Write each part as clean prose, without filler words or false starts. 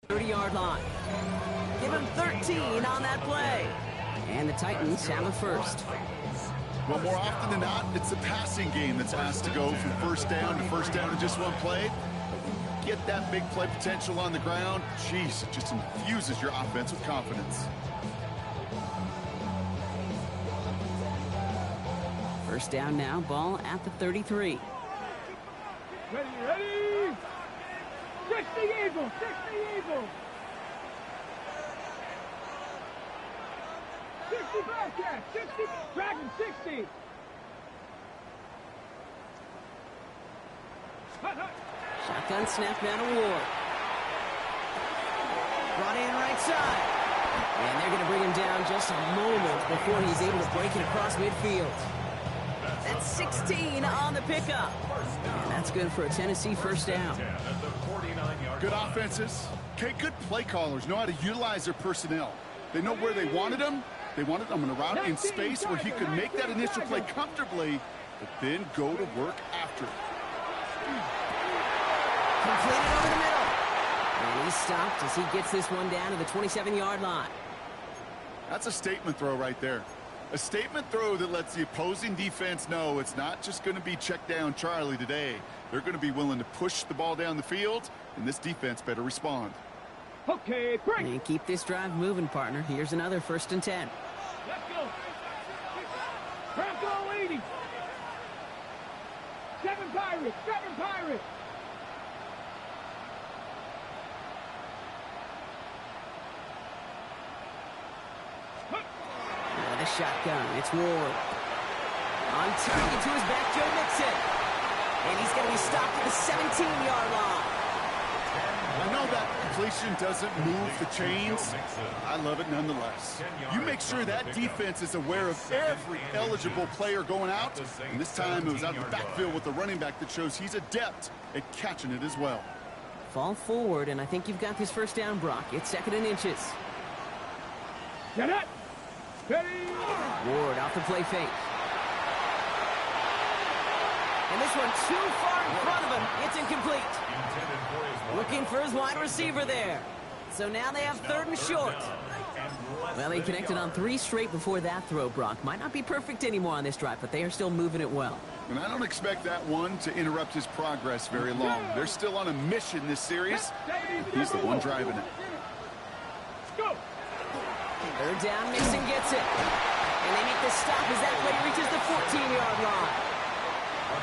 30-yard line. Give him 13 on that play. And the Titans have a first. Well, more often than not, it's the passing game that's asked to go from first down in just one play. Get that big play potential on the ground. Jeez, it just infuses your offense with confidence. First down now, ball at the 33. Ready! 60 Eagles! 60 Eagles! 60 Bearcats! 60 Dragon 60! Shotgun snap now to Ward. Brought in right side. And they're going to bring him down just a moment before he's able to break it across midfield. That's 16 on the pickup. And that's good for a Tennessee first down. Good offenses. Okay, good play callers know how to utilize their personnel. They know where they wanted them. They wanted them in a route in space where he could make that initial play comfortably, but then go to work after it. Completed over the middle. And he's stopped as he gets this one down to the 27-yard line. That's a statement throw right there. A statement throw that lets the opposing defense know it's not just going to be check down Charlie today. They're going to be willing to push the ball down the field, and this defense better respond. Okay, break. And keep this drive moving, partner. Here's another 1st and 10. Let's go. Bronco 80. 7 Pirates. 7 Pirates. The shotgun. It's Ward. On target to his back, Joe Mixon. And he's going to be stopped at the 17-yard line. I know that completion doesn't move the chains. I love it nonetheless. You make sure that defense is aware of every eligible player going out. And this time it was out of the backfield with the running back that shows he's adept at catching it as well. Fall forward, and I think you've got this first down, Brock. It's 2nd and inches. Get it. Ready. Ward off the play fake. And this one too far in front of him. It's incomplete. Looking for his wide receiver there. So now they have 3rd and short. Well, he connected on 3 straight before that throw, Brock. Might not be perfect anymore on this drive, but they are still moving it well. And I don't expect that one to interrupt his progress very long. They're still on a mission this series. He's the one driving it. Go. 3rd down, Mixon gets it. And they make the stop as that play reaches the 14-yard line.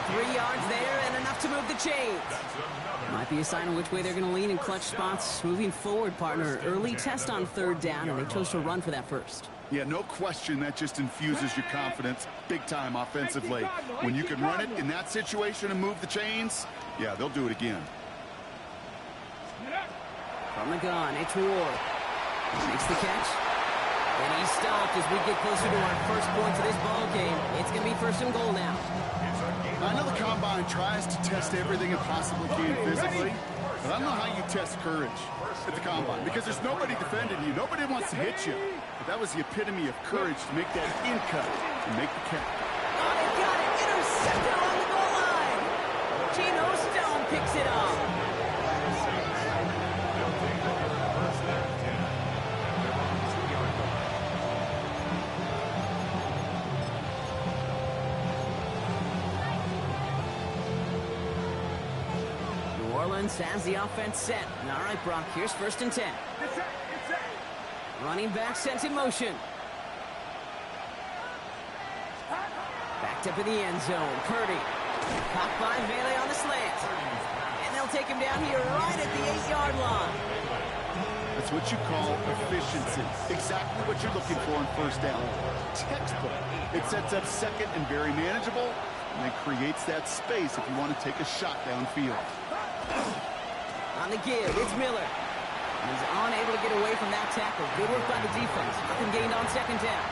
3 yards there and enough to move the chains. Might be a sign of which way they're going to lean in clutch spots. Moving forward, partner. Early test on 3rd down, and they chose to run for that first. Yeah, no question that just infuses your confidence big time offensively. When you can run it in that situation and move the chains, yeah, they'll do it again. From the gun, it's Ward. Makes the catch. And he's stopped as we get closer to our first points of this ball game. It's going to be 1st and goal now. I know the Combine tries to test everything it possibly can physically, but I don't know how you test courage at the Combine because there's nobody defending you. Nobody wants to hit you. But that was the epitome of courage to make that in cut and make the catch. Oh, they got it. Intercepted along the goal line. Geno Stone picks it up. Has the offense set. All right, Brock, here's 1st and 10. Running back sent in motion. Backed up in the end zone. Purdy. Caught by Vele on the slant. And they'll take him down here right at the 8-yard line. That's what you call efficiency. Exactly what you're looking for in 1st down. Textbook. It sets up 2nd and very manageable, and it creates that space if you want to take a shot downfield. On the give, it's Miller. He's unable to get away from that tackle. Good work by the defense. Nothing gained on 2nd down.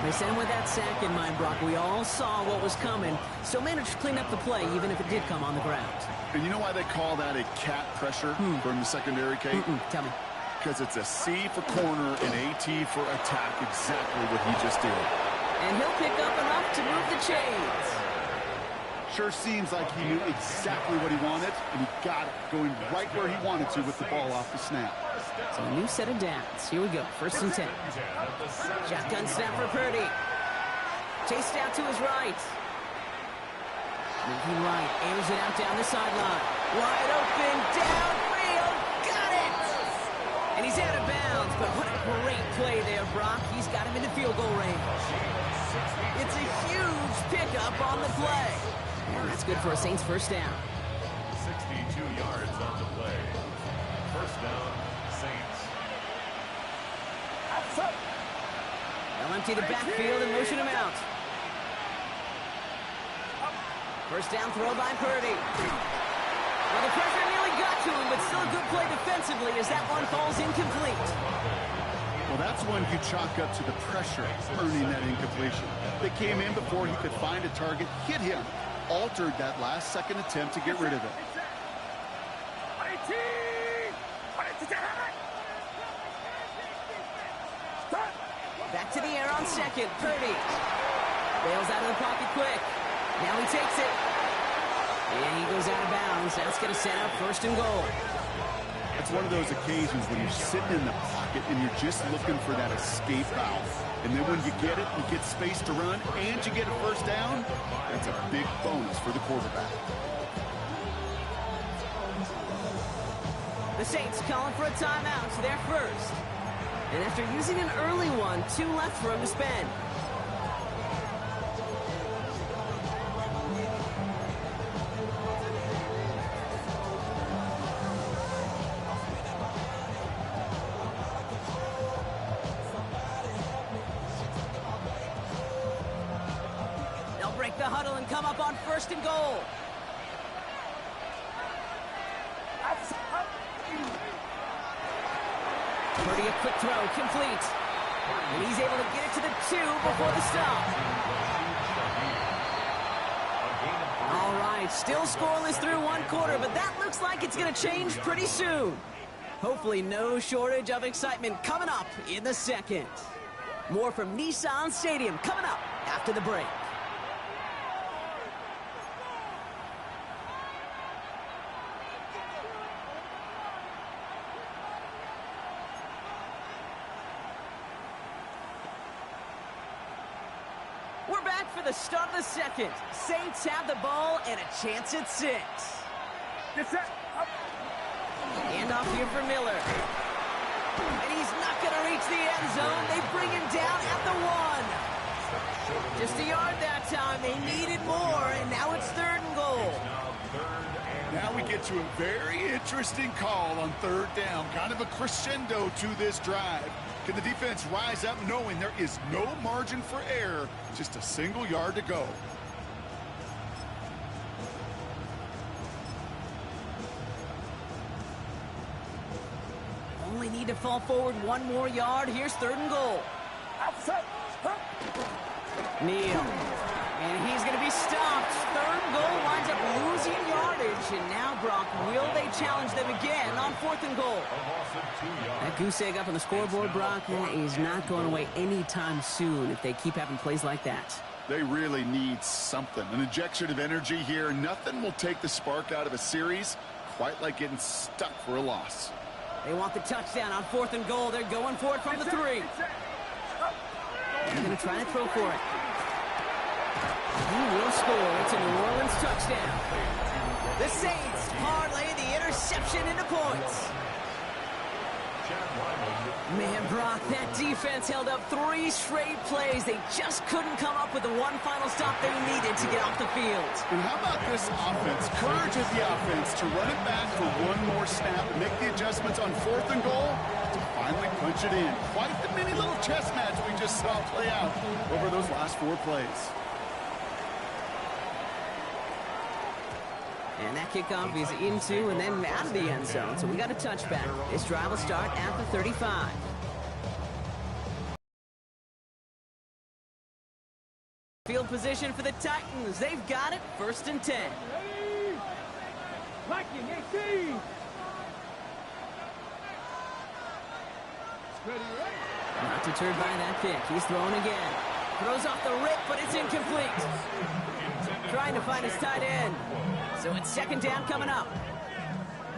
They sent him with that sack in mind, Brock. We all saw what was coming. Still managed to clean up the play, even if it did come on the ground. And you know why they call that a cat pressure from the secondary, Kate? Tell me. Because it's a C for corner and AT for attack. Exactly what he just did. And he'll pick up enough to move the chains. Sure seems like he knew exactly what he wanted, and he got it, going right where he wanted to with the ball off the snap. So a new set of downs. Here we go, 1st and 10. Shotgun snap for Purdy. Chased out to his right. Moving right, airs it out down the sideline. Wide open, downfield, got it! And he's out of bounds, but what a great play there, Brock. He's got him into field goal range. It's a huge pickup on the play. And that's good for a Saints 1st down. 62 yards on the play. 1st down, Saints. They'll empty the backfield and motion him out. 1st down throw by Purdy. Well, the pressure nearly got to him, but still a good play defensively as that one falls incomplete. Well, that's one you chalk up to the pressure earning that incompletion. They came in before he could find a target, hit him, altered that last-second attempt to get rid of it. Back to the air on 2nd. Purdy bails out of the pocket quick. Now he takes it. And he goes out of bounds. That's going to set up 1st and goal. It's one of those occasions when you're sitting in the pocket and you're just looking for that escape valve. And then when you get it, you get space to run, and you get a 1st down, that's a big bonus for the quarterback. The Saints calling for a timeout. They're 1st. And after using an early one, 2 left for him to spend. Break the huddle and come up on 1st and goal. Purdy a quick throw, complete. And he's able to get it to the 2 before the stop. All right, still scoreless through 1 quarter, but that looks like it's going to change pretty soon. Hopefully no shortage of excitement coming up in the 2nd. More from Nissan Stadium coming up after the break. We're back for the start of the 2nd. Saints have the ball and a chance at 6. Hand off here for Miller. And he's not going to reach the end zone. They bring him down at the 1. Just a yard that time. They needed more, and now it's 3rd and goal. Now we get to a very interesting call on 3rd down. Kind of a crescendo to this drive. Can the defense rise up knowing there is no margin for error, just a single yard to go? Only need to fall forward 1 more yard. Here's 3rd and goal. Neal. And he's going to be stopped. 3rd and goal winds up losing yardage. And now, Brock, will they challenge them again on 4th and goal? That goose egg up on the scoreboard, Brock, is not going away anytime soon if they keep having plays like that. They really need something. An injection of energy here. Nothing will take the spark out of a series quite like getting stuck for a loss. They want the touchdown on 4th and goal. They're going for it from the 3. They're going to try to throw for it. He will score. It's a New Orleans touchdown. The Saints parlay the interception into points. Man, Brock, that defense held up 3 straight plays. They just couldn't come up with the one final stop they needed to get off the field. And how about this offense? Courage of the offense to run it back for 1 more snap and make the adjustments on 4th and goal to finally punch it in. Quite the mini little chess match we just saw play out over those last 4 plays. And that kickoff is into and then out of the end zone. So we got a touchback. This drive will start at the 35. Field position for the Titans. They've got it. 1st and 10. Viking 18. Not deterred by that kick. He's throwing again. Throws off the rip, but it's incomplete. trying to find his tight end. So it's second down coming up.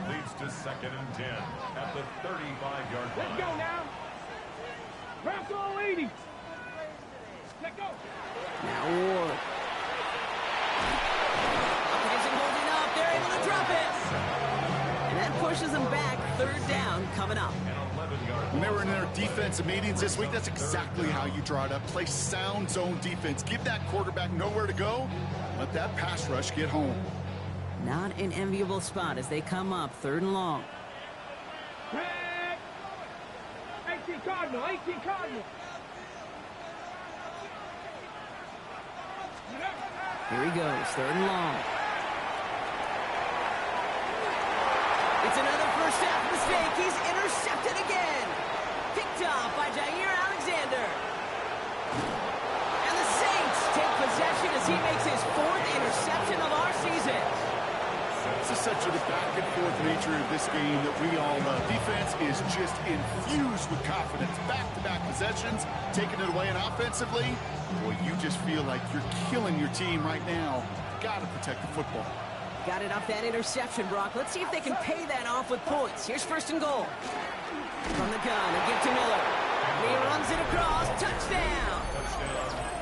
Leads to 2nd and 10 at the 35-yard line. Let's go now. Press all 80. Let go. Now Ward. Isn't holding up. They're able to drop it. And that pushes them back. Third down coming up. When they were in their defensive meetings this week, that's exactly how you draw it up. Play sound zone defense. Give that quarterback nowhere to go. Let that pass rush get home. Not an enviable spot as they come up 3rd and long. Red. 18 Cardinal. 18 Cardinal. Here he goes. 3rd and long. It's another first half mistake. He's intercepted again. Picked off by Jair Alexander. And the Saints take possession as he makes his 4th interception of our season. This is such a back-and-forth nature of this game that we all love. Defense is just infused with confidence. Back-to-back possessions, taking it away, and offensively, boy, you just feel like you're killing your team right now. Got to protect the football. Got it off that interception, Brock. Let's see if they can pay that off with points. Here's 1st and goal. From the gun, a give to Miller. And he runs it across. Touchdown.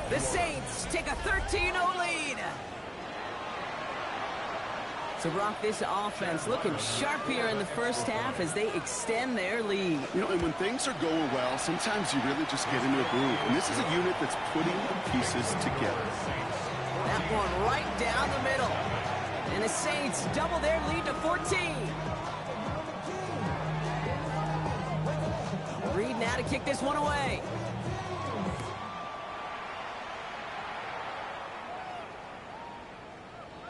The Saints take a 13-0 lead. So, Brock, this offense looking sharp here in the first half as they extend their lead. You know, and when things are going well, sometimes you really just get into a groove. And this is a unit that's putting the pieces together. That one right down the middle. And the Saints double their lead to 14. Reed now to kick this one away.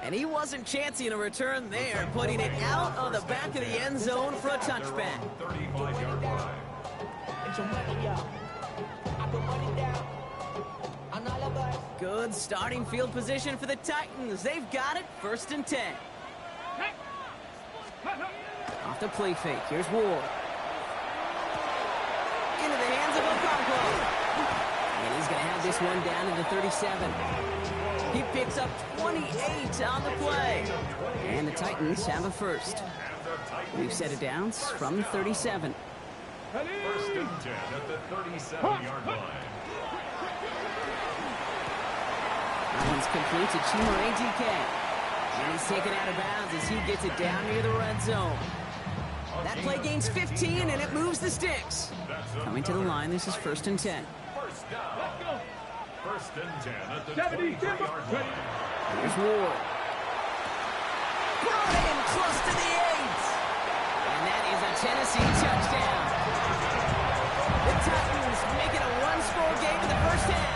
And he wasn't chancing a return there, putting it out of the back of the end zone for a touchback. 35-yard line. Good starting field position for the Titans. They've got it, 1st and 10. Off the play fake. Here's Ward. Into the hands of Okonkwo. And he's going to have this one down to the 37. He picks up 28 on the play. And the Titans have a first. We've set it down from the 37. 1st and 10 at the 37-yard line. That one's complete to Chimere DK. And he's taken out of bounds as he gets it down near the red zone. That play gains 15, and it moves the sticks. Coming to the line, this is 1st and 10. First down. 1st and 10 at the 23-yard line. Here's Ward. Brought in close to the 8. And that is a Tennessee touchdown. The Titans make it a one-score game in the first half.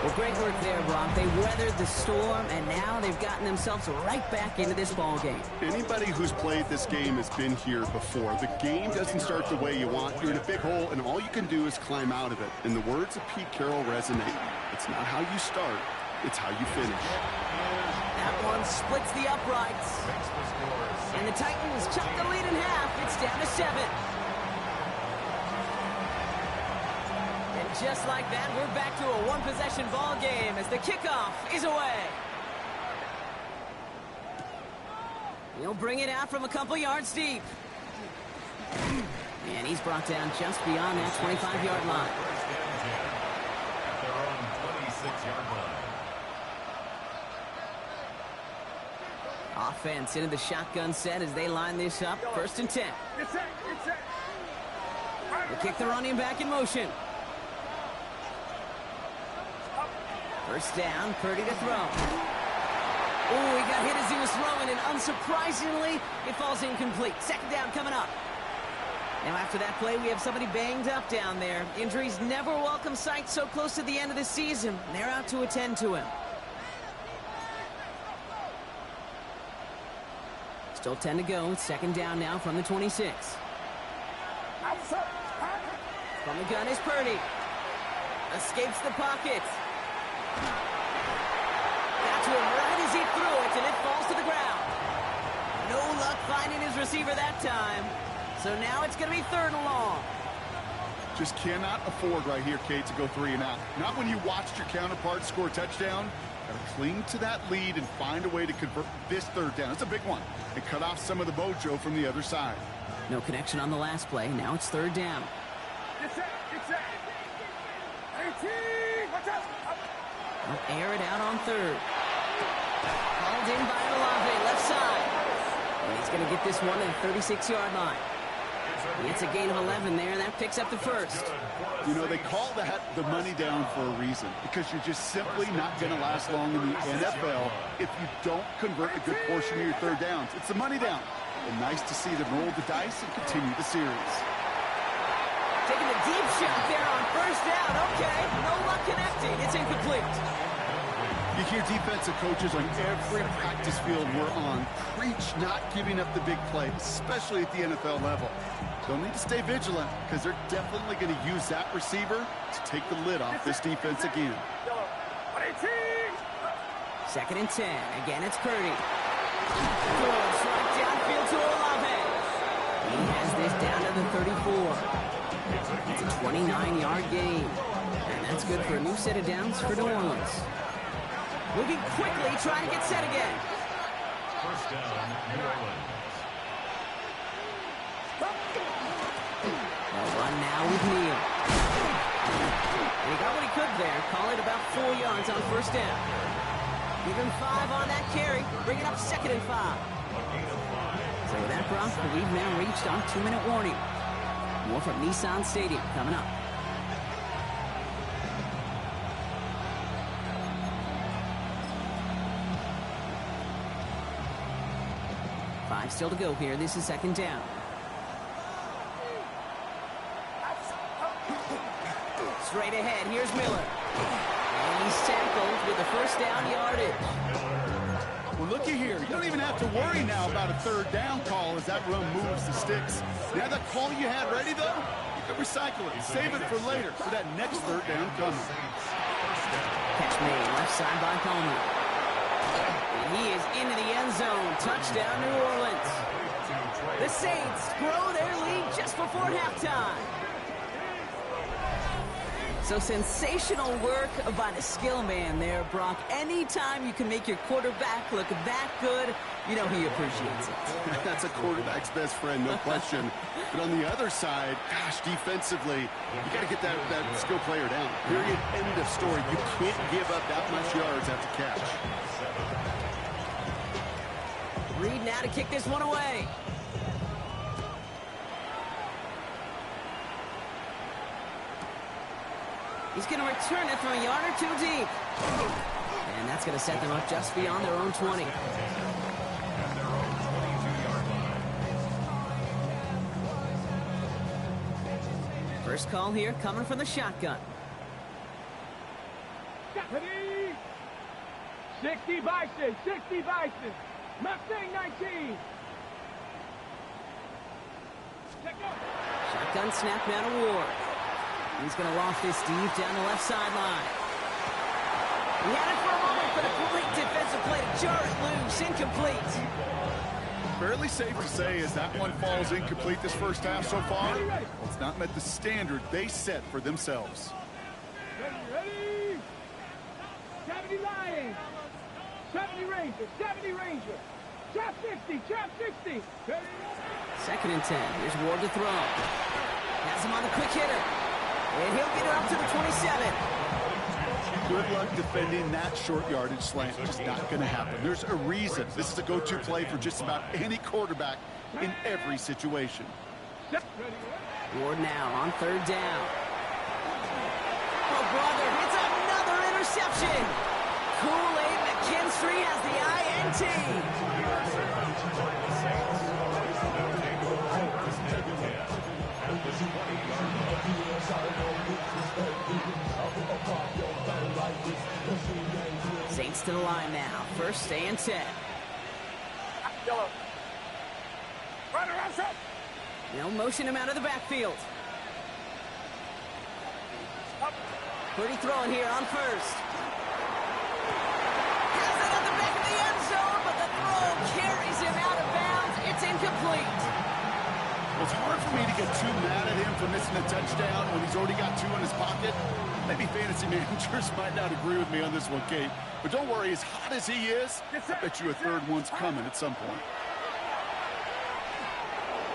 Well, great work there, Brock. They weathered the storm, and now they've gotten themselves right back into this ball game. Anybody who's played this game has been here before. The game doesn't start the way you want. You're in a big hole, and all you can do is climb out of it. And the words of Pete Carroll resonate. It's not how you start, it's how you finish. That one splits the uprights. And the Titans chop the lead in half. It's down to 7. Just like that, we're back to a one-possession ball game as the kickoff is away. He'll bring it out from a couple yards deep. And he's brought down just beyond that 25-yard line. At their own 26-yard line. Offense into the shotgun set as they line this up. 1st and 10. They kick the running back in motion. 1st down, Purdy to throw. Oh, he got hit as he was throwing, and unsurprisingly, it falls incomplete. 2nd down coming up. Now, after that play, we have somebody banged up down there. Injuries never a welcome sight so close to the end of the season. They're out to attend to him. Still 10 to go. 2nd down now from the 26. From the gun is Purdy. Escapes the pocket. Got to him right as he threw it, and it falls to the ground. No luck finding his receiver that time. So now it's going to be 3rd and long. Just cannot afford right here, Kate, to go 3 and out. Not when you watched your counterpart score a touchdown. Got to cling to that lead and find a way to convert this 3rd down. It's a big one. And cut off some of the mojo from the other side. No connection on the last play. Now it's 3rd down. They'll air it out on 3rd. Called in by Olave, left side. And he's going to get this one at the 36-yard line. It's a gain of 11 there, and that picks up the 1st. You know, they call that the money down for a reason, because you're just simply not going to last long in the NFL if you don't convert a good portion of your 3rd downs. It's the money down. And nice to see them roll the dice and continue the series. Taking a deep shot there on 1st down. Okay, no luck connecting. It's incomplete. You hear defensive coaches on every practice field we're on preach not giving up the big play, especially at the NFL level. They'll need to stay vigilant because they're definitely going to use that receiver to take the lid off this defense again. 2nd and 10. Again, it's Purdy. Throws right downfield to Olave. He has this down to the 34. It's a 29-yard gain. And that's good for a new set of downs for New Orleans. Moving quickly, trying to get set again. 1st down, New Orleans. They'll run now with Neal. And he got what he could there. Call it about 4 yards on 1st down. Give him 5 on that carry. Bring it up 2nd and 5. So with that, Brock, we've now reached our 2-minute warning. More from Nissan Stadium coming up. Still to go here. This is 2nd down. Straight ahead. Here's Miller. And he's tackled with the 1st down yardage. Well, looky here. You don't even have to worry now about a 3rd down call as that run moves the sticks. Now that call you had ready, though, you can recycle it. Save it for later for that next 3rd down coming. Catch made. Left side by Palmer. And he is into the end zone. Touchdown, New Orleans. The Saints grow their lead just before halftime. So sensational work by the skill man there, Brock. Anytime you can make your quarterback look that good, you know he appreciates it. That's a quarterback's best friend, no question. But on the other side, gosh, defensively, you got to get that skill player down. Period. End of story. You can't give up that much yards after catch. Reed now to kick this one away. He's going to return it from a yard or 2 deep. And that's going to set them up just beyond their own 20. First call here coming from the shotgun. 60 Bison, 60 Bison. Mustang 19. Shotgun snap now to Ward. He's going to loft this deep down the left sideline. He had it for a moment, but a great defensive play to jar it loose. Incomplete. Fairly safe to say as that one falls incomplete this first half so far. It's not met the standard they set for themselves. Ready? 70 Lions. 70 Rangers. 70 Rangers. Trap 60. Trap 60. Ready? 2nd and 10. Here's Ward to throw. Has him on the quick hitter. And he'll get it up to the 27. Good luck defending that short yardage slant. Just not going to happen. There's a reason. This is a go-to play for just about any quarterback in every situation. Ward now on 3rd down. Oh, brother, it's another interception. Kool-Aid McKinstry has the INT. Saints to the line now. 1st and 10. Yellow. Runner outside. They'll motion him out of the backfield. Pretty throwing here on 1st. Has it at the back of the end zone, but the throw carries him out of bounds. It's incomplete. Well, it's hard for me to get too mad at him for missing a touchdown when he's already got 2 in his pocket. Maybe fantasy managers might not agree with me on this one, Kate. But don't worry, as hot as he is, I bet you a third one's coming at some point.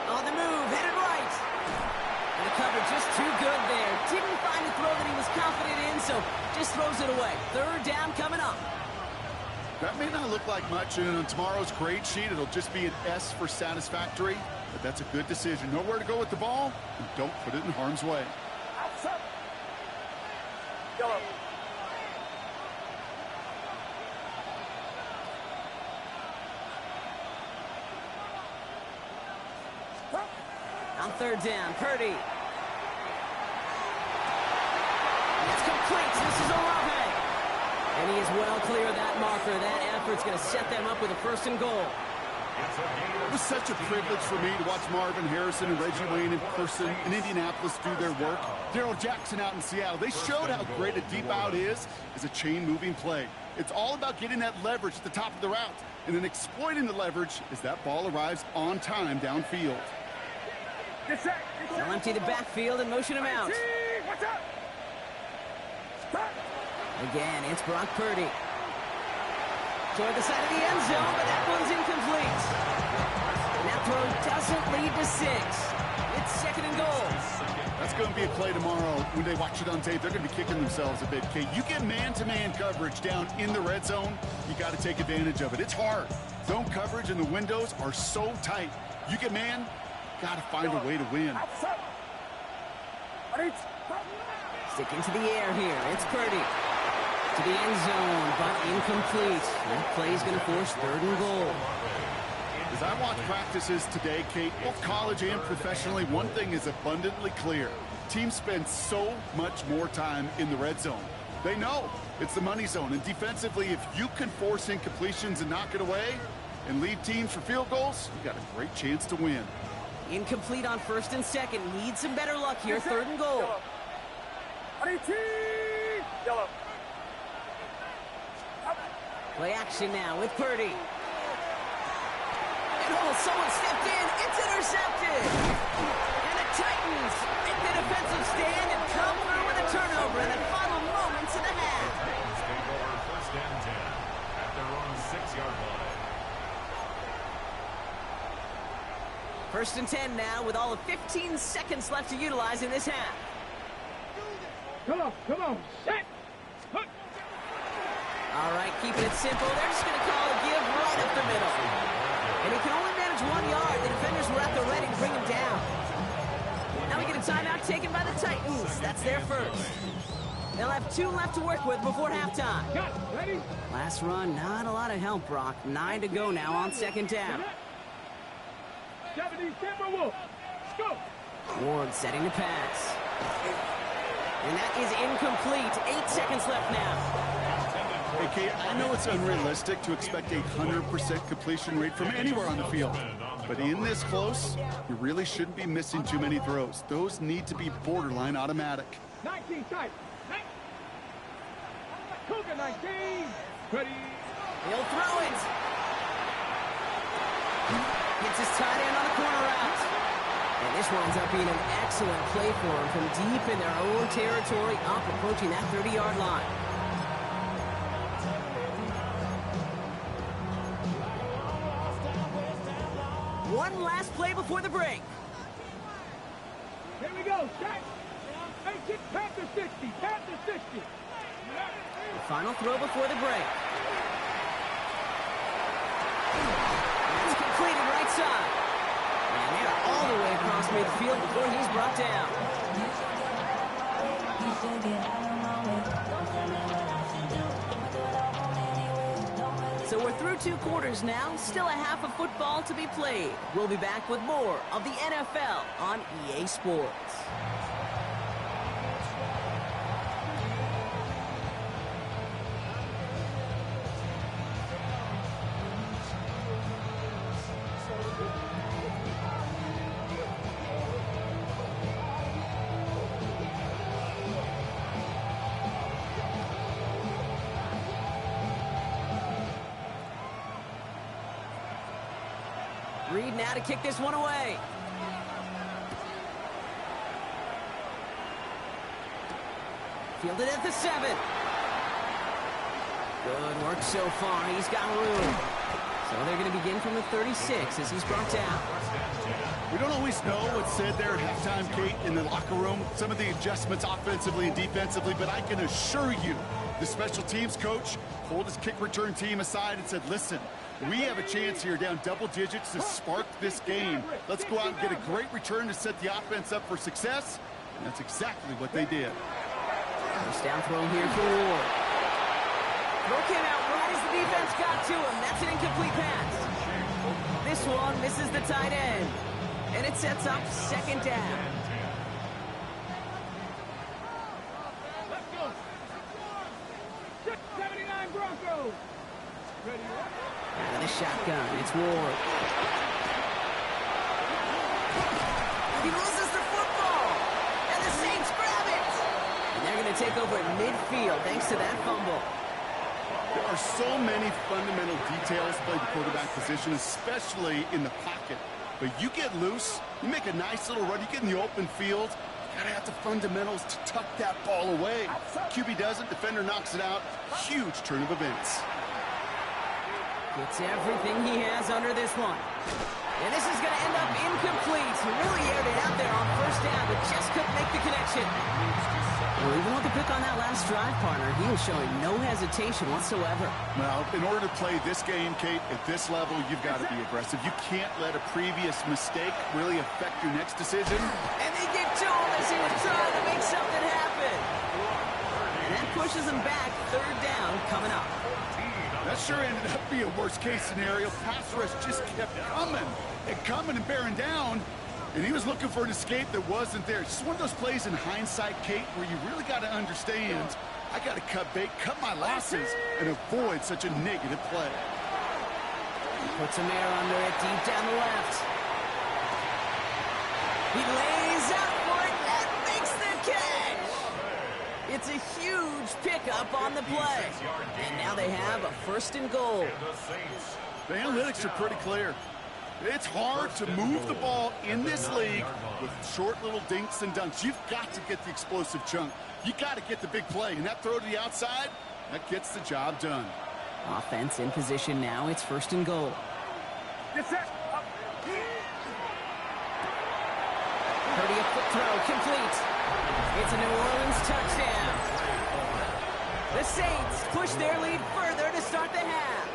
On the move, headed right. And the cover just too good there. Didn't find a throw that he was confident in, so just throws it away. Third down coming up. That may not look like much, and on tomorrow's grade sheet, it'll just be an S for satisfactory. But that's a good decision. Know where to go with the ball, and don't put it in harm's way. Outside. Yellow. On third down, Purdy. It's complete. This is Olave. And he is well clear of that marker. That effort's going to set them up with a first and goal. It was such a privilege for me to watch Marvin Harrison and Reggie Wayne in person in Indianapolis do their work. Darrell Jackson out in Seattle. They showed how great a deep out is as a chain-moving play. It's all about getting that leverage at the top of the route and then exploiting the leverage as that ball arrives on time downfield. They'll empty the backfield and motion him out. What's up? Again, it's Brock Purdy. Toward the side of the end zone, but that one's incomplete. And that throw doesn't lead to 6. It's second and goal. That's going to be a play tomorrow. When they watch it on tape, they're going to be kicking themselves a bit. Kate, you get man-to-man coverage down in the red zone, you got to take advantage of it. It's hard. Zone coverage and the windows are so tight. You get man, got to find a way to win. Sticking to the air here. It's Purdy. To the end zone, but incomplete. That play is going to force third and goal. As I watch practices today, Kate, both college and professionally, one thing is abundantly clear. Teams spend so much more time in the red zone. They know it's the money zone, and defensively, if you can force incompletions and knock it away and lead teams for field goals, you got a great chance to win. Incomplete on first and second. Need some better luck here. Third and goal. Yellow. Play action now with Purdy. And someone stepped in. It's intercepted. And the Titans make the defensive stand and come through with a turnover in the final moments of the half. Take over first and 10 at their own 6-yard line. First and 10 now with all of 15 seconds left to utilize in this half. Come on. Set. Hook. All right, keeping it simple. They're just going to call a give right up the middle. And he can only manage 1 yard. The defenders were at the ready to bring him down. Now we get a timeout taken by the Titans. That's their first. They'll have 2 left to work with before halftime. Got it. Ready? Last run, not a lot of help, Brock. 9 to go now on second down. 70 Timberwolves. Go. Ward setting the pass. And that is incomplete. 8 seconds left now. Hey, Kate, I know it's unrealistic to expect a 100% completion rate from anywhere on the field. But in this close, you really shouldn't be missing too many throws. Those need to be borderline automatic. 19 tight. Cougar 19. Ready. He'll throw it. Gets his tight end on the corner route. And this winds up being an excellent play for him from deep in their own territory, up approaching that 30-yard line. One last play before the break. Here we go. Set. Make it Panther 60. Panther 60. The final throw before the break. That's completed right side. And they're all the way across midfield before he's brought down. So we're through 2 quarters now. Still a half of football to be played. We'll be back with more of the NFL on EA Sports. Reed now to kick this one away. Fielded at the 7. Good work so far. He's got room. So they're going to begin from the 36 as he's brought down. We don't always know what's said there at halftime, Kate, in the locker room. Some of the adjustments offensively and defensively, but I can assure you the special teams coach pulled his kick return team aside and said, listen, we have a chance here down double digits to spark this game. Let's go out and get a great return to set the offense up for success. And that's exactly what they did. First down throw here for Ward. Throw came out right as the defense got to him. That's an incomplete pass. This one misses the tight end. And it sets up second down. Let's go. 79 Broncos. Ready? Out of the shotgun, it's Ward. He loses the football. And the Saints grab it. And they're going to take over at midfield thanks to that fumble. There are so many fundamental details playing the quarterback position, especially in the pocket. But you get loose, you make a nice little run, you get in the open field, you gotta have the fundamentals to tuck that ball away. QB doesn't, defender knocks it out. Huge turn of events. Gets everything he has under this one. And this is gonna end up incomplete. He really aired it out there on first down, but just couldn't make the connection. Well, even with the pick on that last drive, partner, he was showing no hesitation whatsoever. Well, in order to play this game, Kate, at this level, you've got to be aggressive. You can't let a previous mistake really affect your next decision. And they get to him as he was trying to make something happen. And that pushes him back. Third down coming up. That sure ended up being a worst-case scenario. Pass rush just kept coming and bearing down. And he was looking for an escape that wasn't there. It's just one of those plays in hindsight, Kate, where you really got to understand, I got to cut bait, cut my losses, and avoid such a negative play. Puts him air under it, deep down the left. He lays out for it and makes the catch. It's a huge pickup on the play. And now they have a 1st and goal. The analytics are pretty clear. It's hard to move the ball in this league with short little dinks and dunks. You've got to get the explosive chunk. You got to get the big play. And that throw to the outside, that gets the job done. Offense in position now. It's 1st and goal. Yes, sir. Purdy a foot throw, complete. It's a New Orleans touchdown. The Saints push their lead further to start the half.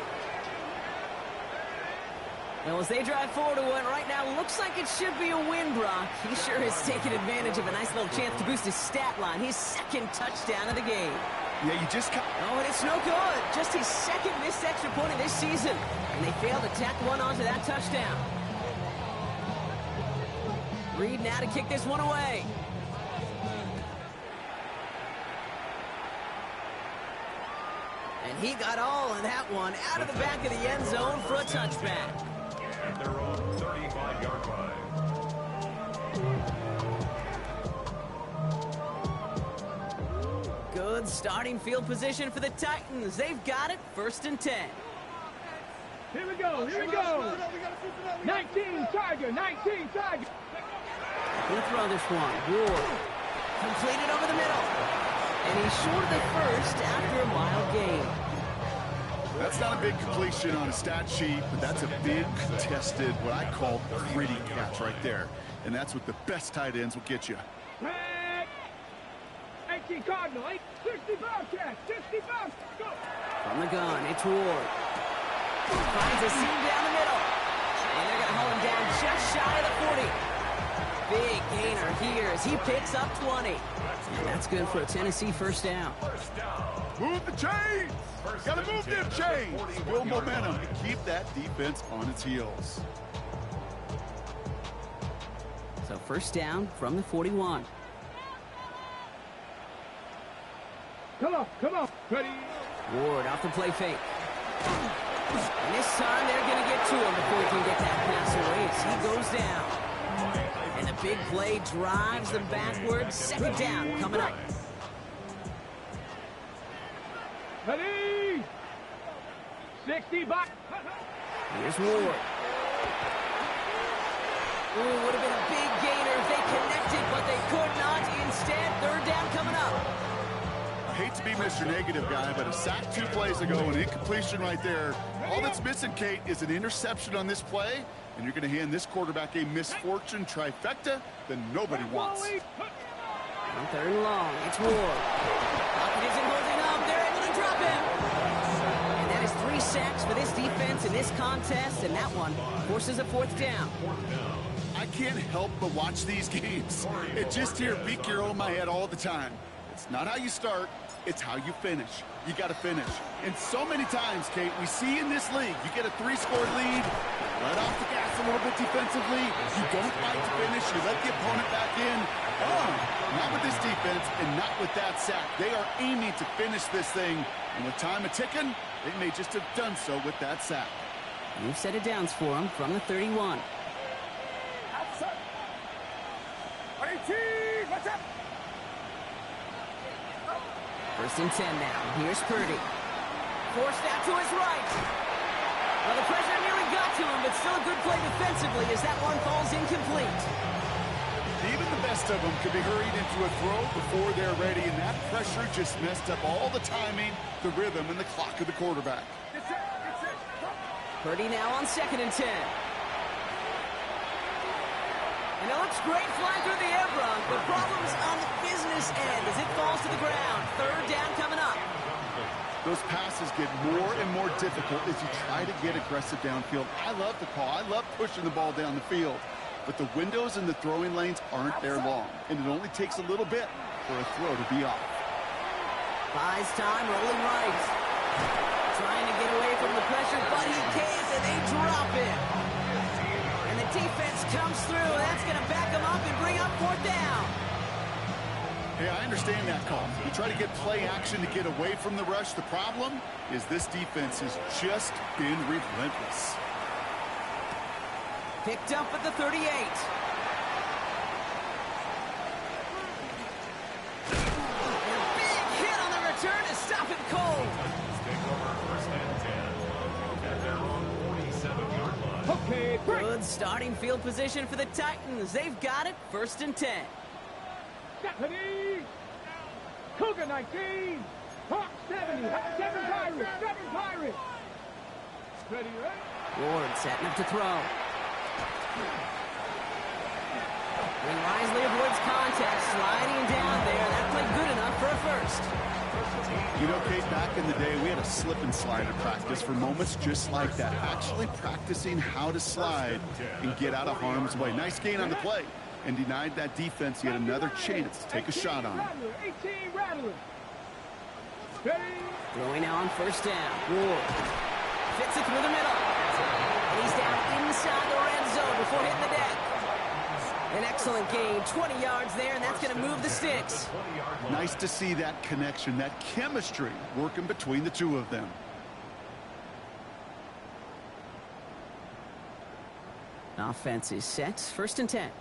Well, as they drive forward to what right now looks like it should be a win, Brock. He sure has taken advantage of a nice little chance to boost his stat line. His 2nd touchdown of the game. Yeah, you just got... Oh, and it's no good. Just his 2nd missed extra point of this season. And they failed to tack one onto that touchdown. Reed now to kick this one away. And he got all of that one out of the back of the end zone for a touchback. At their own 35-yard line. Good starting field position for the Titans. They've got it. 1st and 10. Here we go. Here we go. 19 Tiger. 19 Tiger. He'll throw this one. Ward. Completed over the middle. And he's short of the 1st after a mild gain. That's not a big completion on a stat sheet, but that's a big contested, what I call gritty catch right there. And that's what the best tight ends will get you. 18 Cardinal. 65 catch. 65. Go. From the gun, it's Ward. Finds a seam down the middle. And they're going to hold him down just shy of the 40. Big gainer here as he picks up 20. And that's good for a Tennessee 1st down. Move the chains! Got to move them chains! Build momentum and keep that defense on its heels. So 1st down from the 41. Come on. Come on. Ready. Ward off the play fake. And this time they're going to get to him before he can get that pass away as he goes down. And the big play drives them backwards. 2nd down coming up. Ready. 60 back. Here's Ward. Ooh, would have been a big gainer if they connected, but they could not. Instead, 3rd down coming up. Hate to be Mr. Negative guy, but a sack 2 plays ago, an incompletion right there. All that's missing, Kate, is an interception on this play, and you're going to hand this quarterback a misfortune trifecta that nobody wants. On 3rd and long, it's Ward. Lockett isn't holding up. They're able to drop him. And that is 3 sacks for this defense in this contest, and that one forces a 4th down. I can't help but watch these games. It just hear Pete Carroll in my head all the time. It's not how you start, it's how you finish. You got to finish. And so many times, Kate, we see in this league, you get a 3-score lead, let off the gas a little bit defensively, you don't fight to finish, you let the opponent back in. Oh, not with this defense and not with that sack. They are aiming to finish this thing, and with time a-ticking, they may just have done so with that sack. You've set it downs for them from the 31. First and 10 now. Here's Purdy. Forced out to his right. Well, the pressure nearly got to him, but still a good play defensively as that one falls incomplete. Even the best of them could be hurried into a throw before they're ready, and that pressure just messed up all the timing, the rhythm, and the clock of the quarterback. Purdy now on 2nd and 10. And it looks great flying through the air run, but problems on the business end as it falls to the ground. 3rd down coming up. Those passes get more and more difficult as you try to get aggressive downfield. I love the call. I love pushing the ball down the field. But the windows in the throwing lanes aren't there long, and it only takes a little bit for a throw to be off. Buys time, rolling right. Trying to get away from the pressure, but he caves, and they drop him. And the defense comes through, and that's going to back him up and bring up 4th down. Hey, I understand that call. You try to get play action to get away from the rush. The problem is this defense has just been relentless. Picked up at the 38. And a big hit on the return to stop it cold. Okay, break. Good starting field position for the Titans. They've got it. 1st and 10. Stephanie. Cougar 19. Hawk 70. 7 Pirates. 7 Pirates. Ready, right? Ward setting up to throw. And wisely avoids contact, sliding down there. That played good enough for a 1st. You know, Kate, back in the day, we had a slip and slide at practice for moments just like that. Actually practicing how to slide and get out of harm's way. Nice gain on the play, and denied that defense yet another chance to take a shot on him. 18 Rattler. Ready? Throwing now on 1st down. Ward fits it through the middle. And he's down inside the red zone before hitting the deck. An excellent gain, 20 yards there, and that's going to move the sticks. Nice to see that connection, that chemistry working between the two of them. Offense is set. 1st and 10.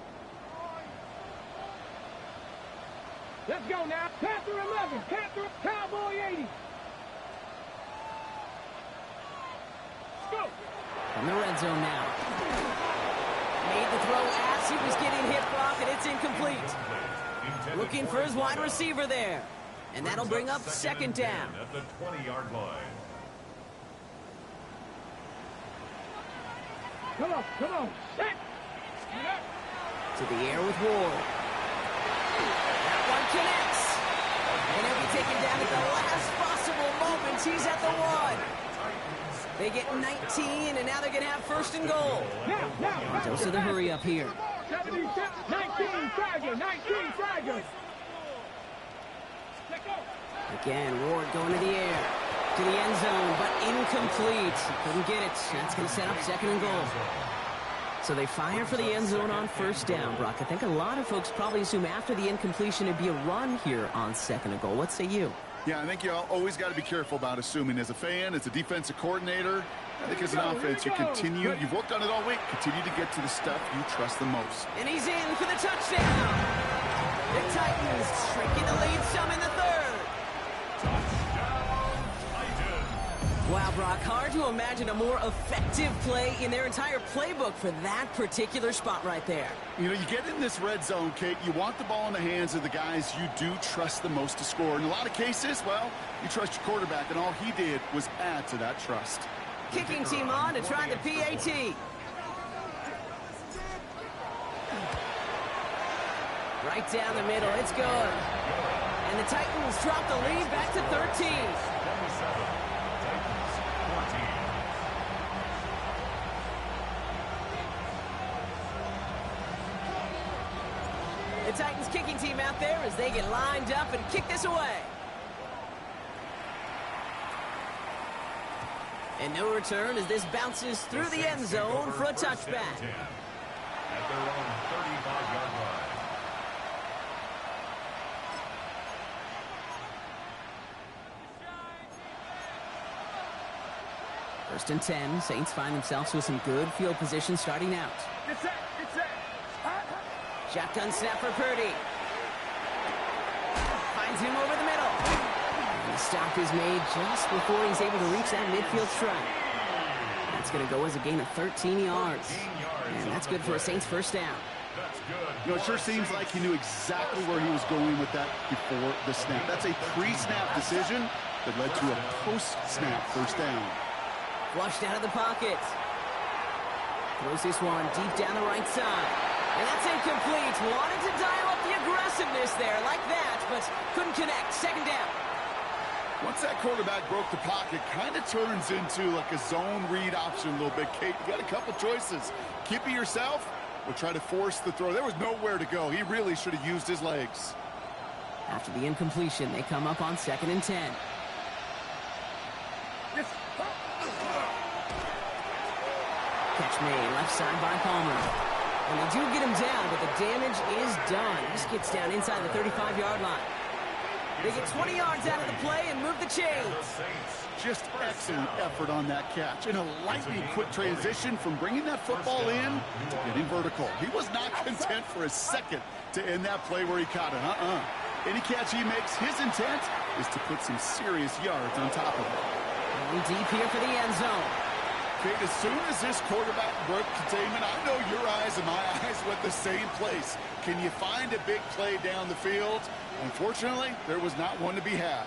Let's go now. Panther 11. Panther Cowboy 80. Let's go. From the red zone now. Made the throw as he was getting hit, Brock, and it's incomplete. Looking for his wide receiver there. And that'll bring up 2nd down. At the 20-yard line. Come on. Set. To the air with Ward. That one connects. And he'll be taken down at the last possible moment. He's at the 1. They get 19, and now they're going to have 1st and goal. Now. Dose of the hurry up here. 19 Tiger. 19 Tiger. Again, Ward going to the air. To the end zone, but incomplete. Couldn't get it. That's going to set up 2nd and goal. So they fire for the end zone on 1st down, Brock. I think a lot of folks probably assume after the incompletion it'd be a run here on 2nd and goal. What say you? Yeah, I think you always got to be careful about assuming. As a fan, as a defensive coordinator, I think as an offense, you've worked on it all week, continue to get to the stuff you trust the most. And he's in for the touchdown. The Titans shrinking the lead some in the 3rd. Wow, Brock, hard to imagine a more effective play in their entire playbook for that particular spot right there. You know, you get in this red zone, Kate, you want the ball in the hands of the guys you do trust the most to score. In a lot of cases, well, you trust your quarterback, and all he did was add to that trust. Kicking team on to try the PAT. Right down the middle, it's good. And the Titans drop the lead back to 13. 27, Titans 14. The Titans kicking team out there as they get lined up and kick this away. And no return as this bounces through the end zone for a touchback. At their own 35-yard line. First and 10, Saints find themselves with some good field position starting out. Shotgun snap for Purdy. Finds him over the middle. And the stop is made just before he's able to reach that midfield strike. That's going to go as a gain of 13 yards. And that's good for a Saints first down. You know, it sure seems like he knew exactly where he was going with that before the snap. That's a pre-snap decision that led to a post-snap first down. Flushed out of the pocket. Throws this one deep down the right side. And that's incomplete. Wanted to dial up the aggressiveness there like that, but couldn't connect. Second down. Once that quarterback broke the pocket, kind of turns into like a zone read option a little bit, Kate. You got a couple choices. Keep it yourself or try to force the throw. There was nowhere to go. He really should have used his legs. After the incompletion, they come up on 2nd and 10. Catch made, left side by Palmer. And they do get him down, but the damage is done. This gets down inside the 35-yard line. They get 20 yards out of the play and move the chains. Just excellent effort on that catch. And a lightning quick transition from bringing that football in to getting vertical. He was not content for a second to end that play where he caught it. Any catch he makes, his intent is to put some serious yards on top of it. Going deep here for the end zone. Kate, as soon as this quarterback broke containment, I know your eyes and my eyes went the same place. Can you find a big play down the field? Unfortunately, there was not one to be had.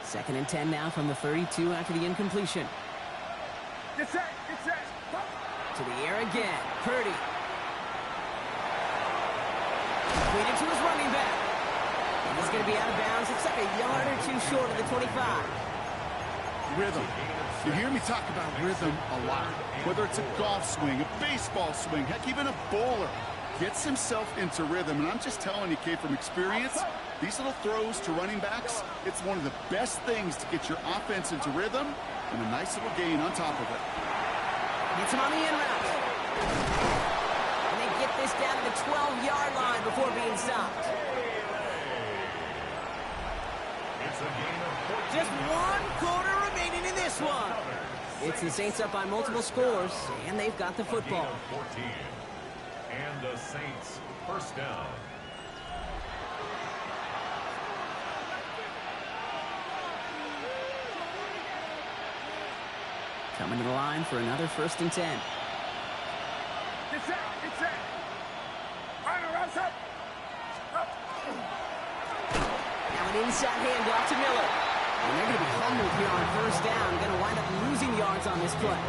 2nd and 10 now from the 32 after the incompletion. Get set. To the air again. Purdy. Completed to his running back. And he's going to be out of bounds. It's like a yard or two short of the 25. Rhythm. You hear me talk about rhythm a lot. Whether it's a golf swing, a baseball swing, heck, even a bowler gets himself into rhythm. And I'm just telling you, Kate, from experience, these little throws to running backs, it's one of the best things to get your offense into rhythm and a nice little gain on top of it. Gets him on the in route. And they get this down to the 12-yard line before being stopped. Just 1 quarter remaining in this one. It's the Saints up by multiple scores, and they've got the football. 14. And the Saints first down. Coming to the line for another 1st and 10. Get set. Now an inside handoff to Miller. And they're going to be humbled here on 1st down. Going to wind up losing yards on this play.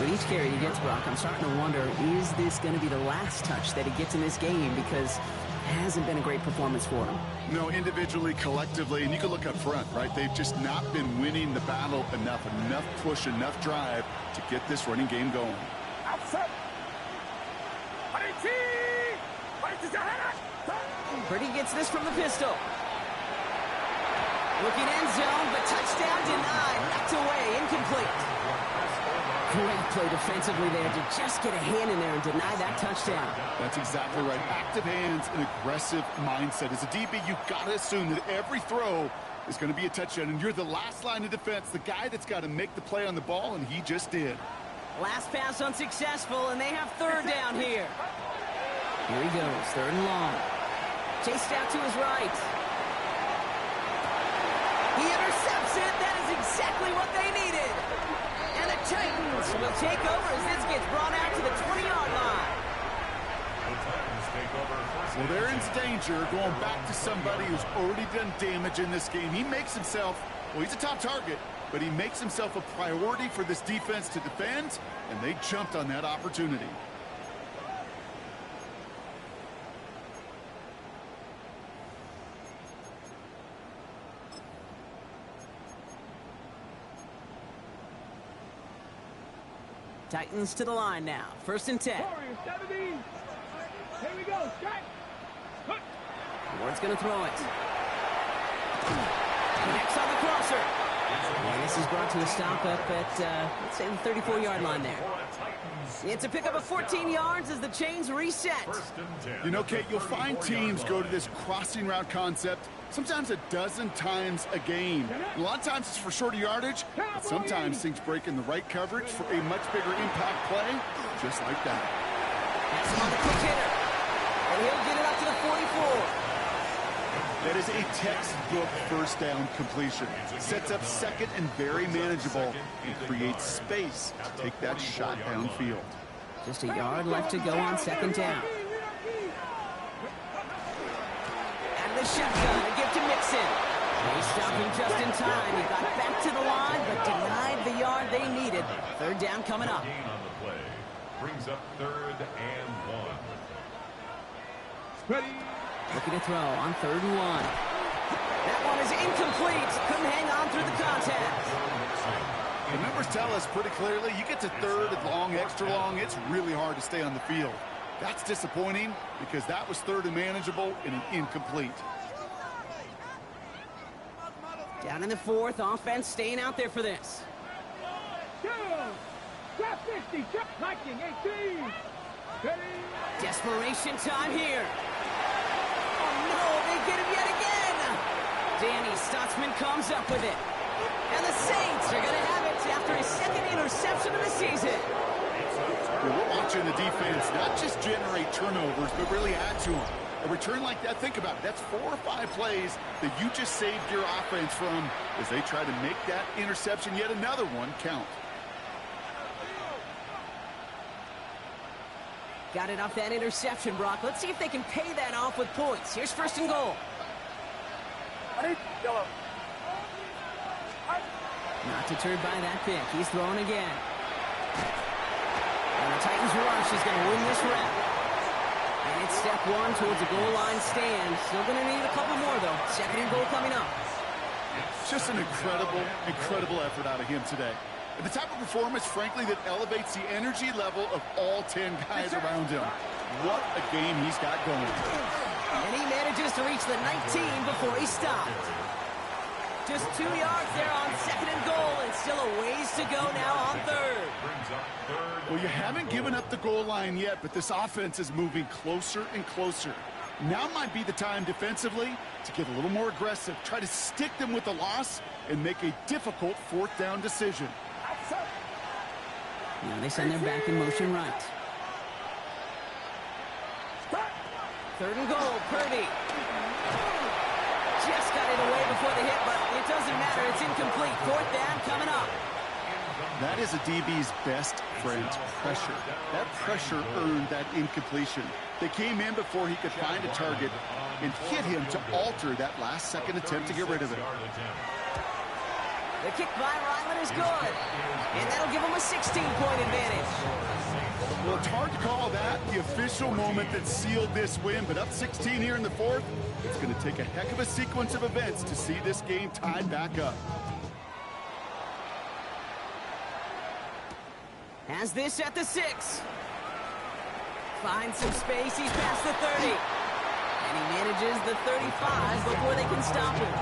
With each carry he gets, Brock, I'm starting to wonder, is this going to be the last touch that he gets in this game? Because it hasn't been a great performance for him. No, individually, collectively, and you can look up front, right? They've just not been winning the battle enough push, enough drive to get this running game going. Outside. Purdy gets this from the pistol. Looking end zone, but touchdown denied. Knocked away, incomplete. Great play defensively there to just get a hand in there and deny that touchdown. That's exactly right. Active hands and aggressive mindset. As a DB, you've got to assume that every throw is going to be a touchdown, and you're the last line of defense, the guy that's got to make the play on the ball, and he just did. Last pass unsuccessful, and they have 3rd down here. Here he goes, 3rd and long. Chased out to his right. He intercepts it. That is exactly what they needed. And the Titans will take over as this gets brought out to the 20-yard line. The Titans take over first. Well, they're in danger going back to somebody who's already done damage in this game. He makes himself, well, he's a top target, but he makes himself a priority for this defense to defend, and they jumped on that opportunity. Titans to the line now. 1st and 10. Warriors 17. Here we go. Strike. Hook. Ward's going to throw it. Connects on the crosser. And this is brought to a stop up at, let's say, the 34-yard line there. It's a pickup of 14 yards as the chains reset. You know, Kate, you'll find teams go to this crossing route concept sometimes a dozen times a game. A lot of times it's for shorter yardage, but sometimes things break in the right coverage for a much bigger impact play, just like that. That's him on the quick hitter. And he'll get it up to the 44. That is a textbook first down completion. Sets up second and very manageable and creates space to take that shot downfield. Just a yard left to go on 2nd down. And the shotgun to give to Mixon. They stopped him just in time. He got back to the line, but denied the yard they needed. 3rd down coming up. Gain on the play brings up 3rd and 1. Ready. Looking to throw on 3rd and 1. That one is incomplete. Couldn't hang on through the contact. The numbers tell us pretty clearly, you get to 3rd and long, extra long, it's really hard to stay on the field. That's disappointing because that was 3rd and manageable and an incomplete. Down in the 4th, offense staying out there for this. Two. Drop 50. Drop Viking 18. Ready. Desperation time here. Oh no, they get him yet again. Danny Stutzman comes up with it. And the Saints are going to have it after his 2nd interception of the season. We're watching the defense not just generate turnovers, but really add to them. A return like that, think about it. That's 4 or 5 plays that you just saved your offense from as they try to make that interception, yet another one, count. Got it off that interception, Brock. Let's see if they can pay that off with points. Here's 1st and goal. Not deterred by that pick. He's throwing again. And the Titans rush is going to win this round. And it's step 1 towards a goal line stand. Still going to need a couple more, though. 2nd and goal coming up. Just an incredible effort out of him today. And the type of performance, frankly, that elevates the energy level of all 10 guys around him. What a game he's got going. And he manages to reach the 19 before he stopped. Just 2 yards there on 2nd and goal, and still a ways to go now on 3rd. Well, you haven't given up the goal line yet, but this offense is moving closer and closer. Now might be the time defensively to get a little more aggressive, try to stick them with the loss, and make a difficult 4th down decision. Now they send their back in motion right. 3rd and goal, Purdy. Just got it away before the hit, but it doesn't matter. It's incomplete. 4th down coming up. That is a DB's best friend, pressure. That pressure earned that incompletion. They came in before he could find a target and hit him to alter that last-second attempt to get rid of it. The kick by Ryland is good, and that'll give him a 16-point advantage. Well, it's hard to call that the official moment that sealed this win, but up 16 here in the 4th, it's going to take a heck of a sequence of events to see this game tied back up. Has this at the 6. Finds some space. He's past the 30. And he manages the 35 before they can stop him.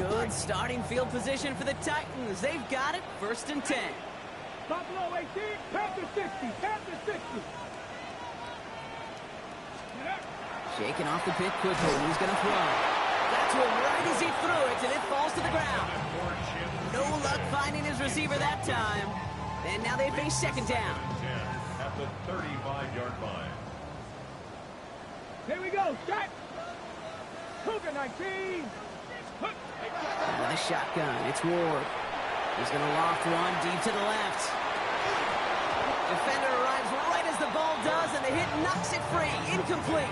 Good starting field position for the Titans. They've got it. 1st and 10. Buffalo 18. Panther 60. Panther 60. Shaking off the pit quickly. He's going to throw. Got to him right as he threw it, and it falls to the ground. No luck finding his receiver that time. And now they face 2nd down. At the 35-yard line. Here we go. go, set. Cougar 19. With a shotgun, it's Ward. He's going to loft one deep to the left. Defender arrives right as the ball does, and the hit knocks it free. Incomplete.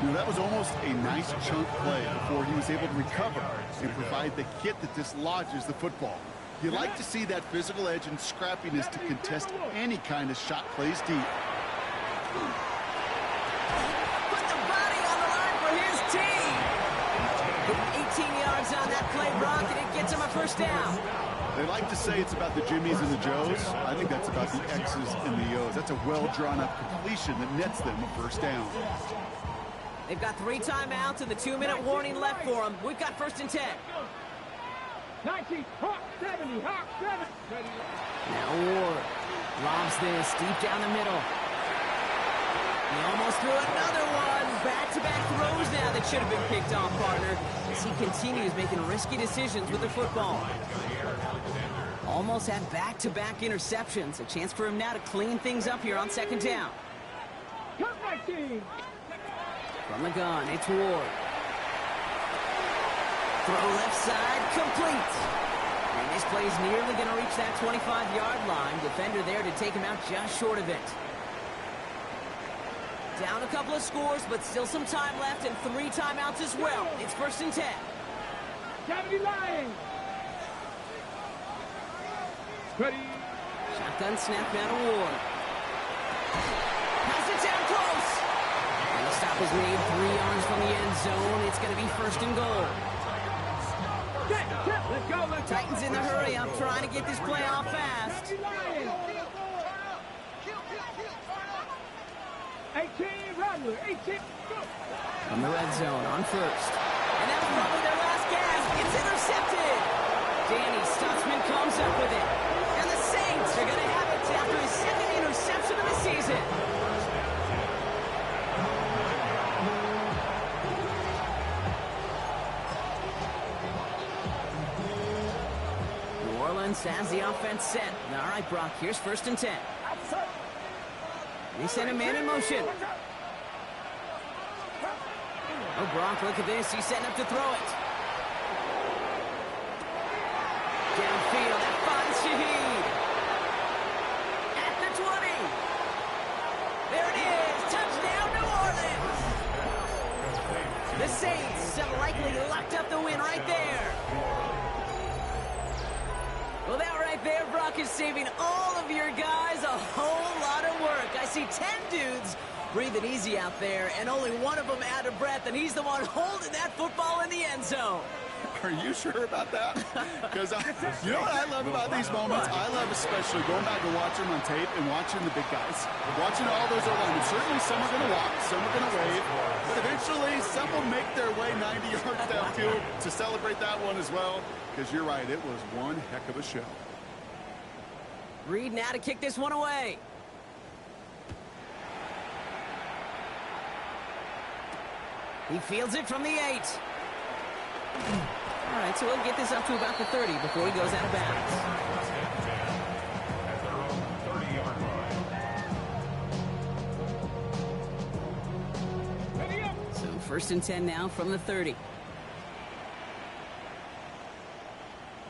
You know, that was almost a nice chunk play before he was able to recover and provide the hit that dislodges the football. You like to see that physical edge and scrappiness to contest any kind of shot plays deep. Put the body on the line for his team. 18 yards on that play, Brock, and it gets him a first down. They like to say it's about the Jimmies and the Joes. I think that's about the X's and the O's. That's a well-drawn-up completion that nets them a first down. They've got 3 timeouts and the 2-minute warning left for them. We've got 1st and 10. 19, Hawk 70, Hawk 7. Now Ward lobs this deep down the middle. He almost threw another one. Back-to-back throws now that should have been picked off, partner, as he continues making risky decisions with the football. Almost had back-to-back interceptions. A chance for him now to clean things up here on 2nd down. Cut 19. From the gun, it's Ward. Throw left side, complete. And this play is nearly going to reach that 25-yard line. Defender there to take him out just short of it. Down a couple of scores, but still some time left and 3 timeouts as well. It's 1st and 10. 70 line. Ready. Shotgun snap now to Ward. Pass it down close. And the stop is made 3 yards from the end zone. It's going to be 1st and goal. Let's go, let's go. Titans in the hurry up, trying to get this play off fast. 18, Rattler, 18. From the red zone on 1st. And that was probably their last gasp. It's intercepted. Danny Stutzman comes up with it. And the Saints are going to have it after his 2nd interception of the season. New Orleans has the offense set. All right, Brock, here's 1st and 10. They send a man in motion. Oh, Brock, look at this. He's setting up to throw it. Downfield, that finds Shaheed. At the 20. There it is. Touchdown, New Orleans. The Saints have likely locked up the win right there. Well, that right there, Brock, is saving all of your guys a whole lot of work. I see 10 dudes breathing easy out there, and only one of them out of breath, and he's the one holding that football in the end zone. Are you sure about that? Because you know what I love about these moments? I love especially going back and watching them on tape and watching the big guys. Watching all those O-linemen. Certainly some are going to walk, some are going to wave, but eventually some will make their way 90 yards downfield to celebrate that one as well. Because you're right, it was one heck of a show. Reed now to kick this one away. He fields it from the 8. All right, so he'll get this up to about the 30 before he goes out of bounds. At their own 30-yard line. So 1st and 10 now from the 30.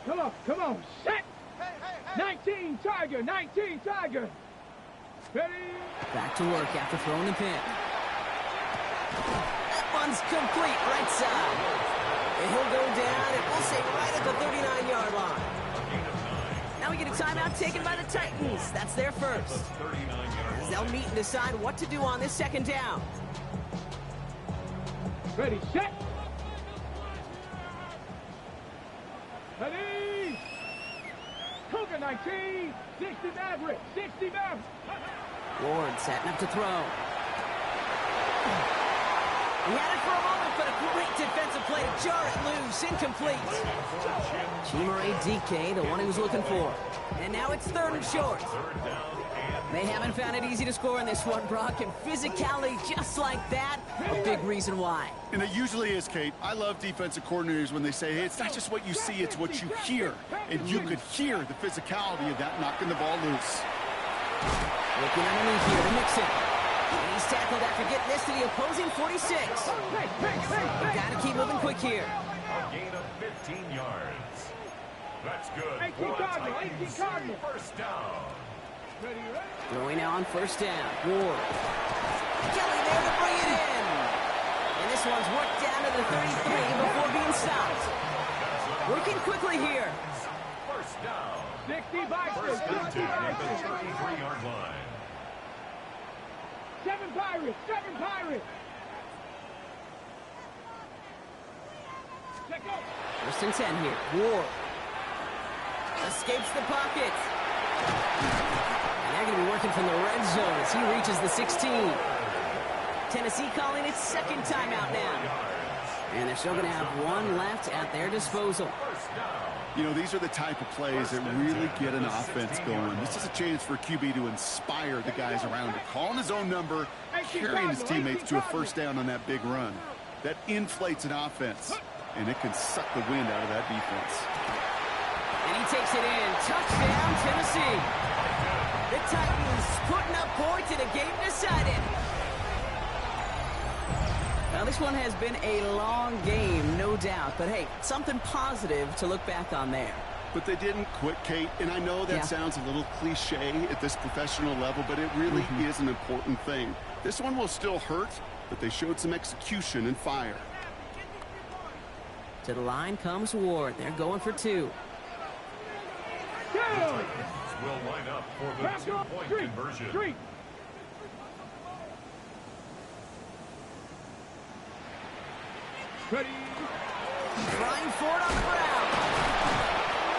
Come on, set. 19, Tiger, 19, Tiger. Ready. Back to work after throwing the pick. That one's complete, right side. And he'll go down, and we'll say right at the 39-yard line. Now we get a timeout taken by the Titans. That's their first. As they'll meet and decide what to do on this 2nd down. Ready, set. Ready. Cougar 19, 60 Maverick, 60 Maverick. Ward setting up to throw. He had it for a moment, but a great defensive play to jar it loose. Incomplete. Chimere Dike, the one he was looking for. And now it's 3rd and short. They haven't found it easy to score in this one, Brock, and physicality just like that, a big reason why. And it usually is, Kate. I love defensive coordinators when they say, hey, it's not just what you see, it's what you hear. And you could hear the physicality of that knocking the ball loose. Looking underneath here to mix it. And he's tackled after getting this to the opposing 46. Got to keep moving quick here. A gain of 15 yards. That's good. 18 Cardinal. First down. Throwing now on first down. Ward. Kelly there to bring it in. And this one's worked down to the 33 before being stopped. Working quickly here. First down. 65. First and 10 at the 33-yard line. 7 Pirates. Check out. First and 10 here. Ward. Escapes the pocket. And they're going to be working from the red zone as he reaches the 16. Tennessee calling its second timeout now. And they're still going to have one left at their disposal. You know, these are the type of plays that really get an offense going. This is a chance for QB to inspire the guys around him. Calling his own number, carrying his teammates to a first down on that big run. That inflates an offense, and it can suck the wind out of that defense. And he takes it in. Touchdown, Tennessee. The Titans putting up points in a game decided. Now, this one has been a long game, no doubt. But, hey, something positive to look back on there. But they didn't quit, Kate. And I know that sounds a little cliche at this professional level, but it really is an important thing. This one will still hurt, but they showed some execution and fire. To the line comes Ward. They're going for 2. Will line up for the 2-point conversion. Ready. Trying for it on the ground.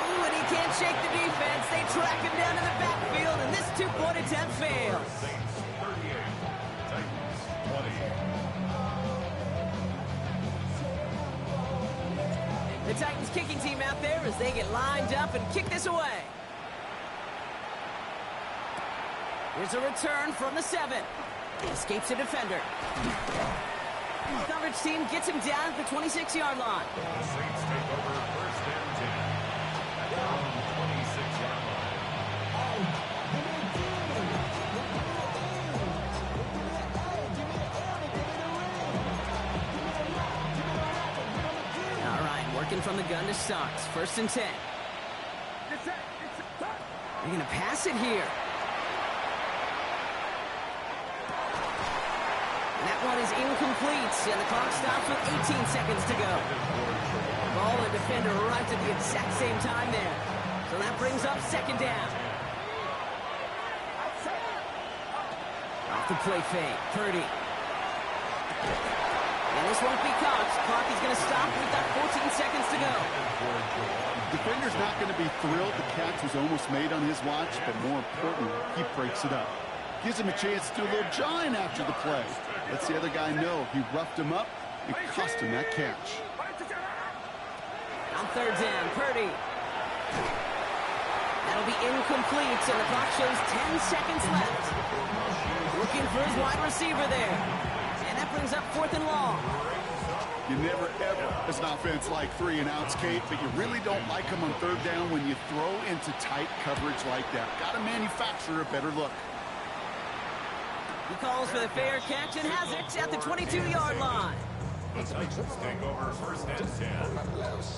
Ooh, and he can't shake the defense. They track him down in the backfield, and this 2-point attempt fails. Saints 38, Titans 20. The Titans kicking team out there as they get lined up and kick this away. Here's a return from the 7. Escapes a defender. Coverage team gets him down at the 26-yard line. The Saints take over first and 10 at their own 26-yard line. All right, working from the gun to start. First and 10. They're going to pass it here. That one is incomplete, and the clock stops with 18 seconds to go. Ball and defender arrived at the exact same time there. So that brings up second down. Off the play fake, Purdy. And this won't be caught. Clock is going to stop. We've got 14 seconds to go. Defender's not going to be thrilled the catch was almost made on his watch, but more importantly, he breaks it up. Gives him a chance to do a little jawing after the play. Lets the other guy know he roughed him up and cost him that catch. On third down, Purdy. That'll be incomplete, and the clock shows 10 seconds left. Looking for his wide receiver there. And that brings up 4th and long. You never, ever, as an offense, like 3 and outs, Kate, but you really don't like them on third down when you throw into tight coverage like that. Got to manufacture a better look. He calls for the fair catch and has it at the 22-yard line. The Titans take over first and 10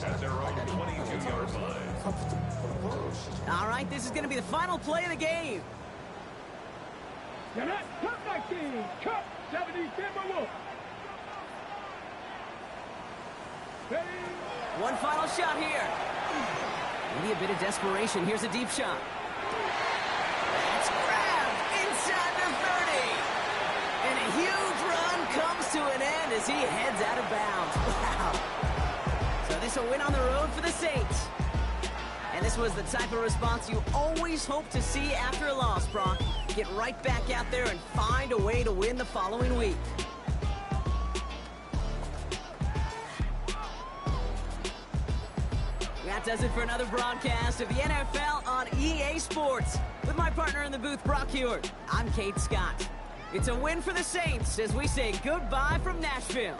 at their own 22-yard line. All right, this is going to be the final play of the game. Cup 19, Cup 70, Timberwolves. One final shot here. Maybe a bit of desperation. Here's a deep shot. It's grabbed inside the 30. And a huge run comes to an end as he heads out of bounds. Wow. So this a win on the road for the Saints. And this was the type of response you always hope to see after a loss, Brock. Get right back out there and find a way to win the following week. That does it for another broadcast of the NFL on EA Sports. With my partner in the booth, Brock Huard, I'm Kate Scott. It's a win for the Saints as we say goodbye from Nashville.